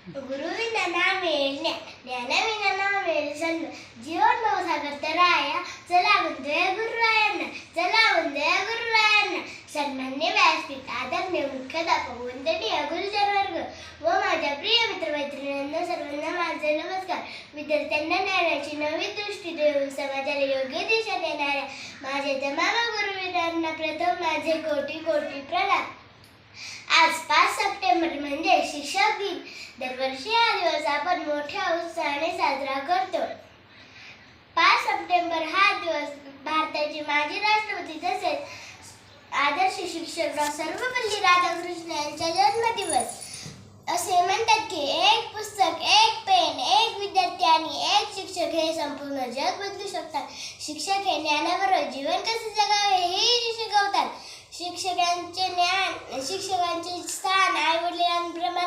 गुरुविना नाम येण्या ज्ञानाविना नाम येईल सन्न जीवन नवसागर तराया चला वंदे गुरुरायांना चला वंदे गुरुरायांना सन्मान्य व्यासपीठ आदरणीय मुख्याध्यापक वंदनीय गुरुजन वर्ग व माझ्या प्रिय मित्रमैत्रिणींना सर्वांना माझे नमस्कार. विद्यार्थ्यांना ज्ञानाची नवी दृष्टी देऊन समाजाला योग्य दिशा देणाऱ्या माझे तमाम गुरुवीरांना प्रथम माझे कोटी कोटी प्रणाम. आज 5 सप्टेंबर म्हणजे शिक्षक दिन. दरवर्षी हा दिवस आपण मोठ्या उत्साहाने साजरा करतो. 5 सप्टेंबर हा दिवस भारताचे माजी राष्ट्रपती तसेच आदर्श शिक्षक डॉ. सर्वपल्ली राधाकृष्ण यांचा जन्मदिवस. असे म्हणतात की एक पुस्तक, एक पेन, एक विद्यार्थी आणि एक शिक्षक हे संपूर्ण जग बदलू शकतात. शिक्षक हे ज्ञानाबरोबर जीवन कसे जगावे हेही शिकवतात. शिक्षकांचे स्थान आई वडिलांप्रमाणे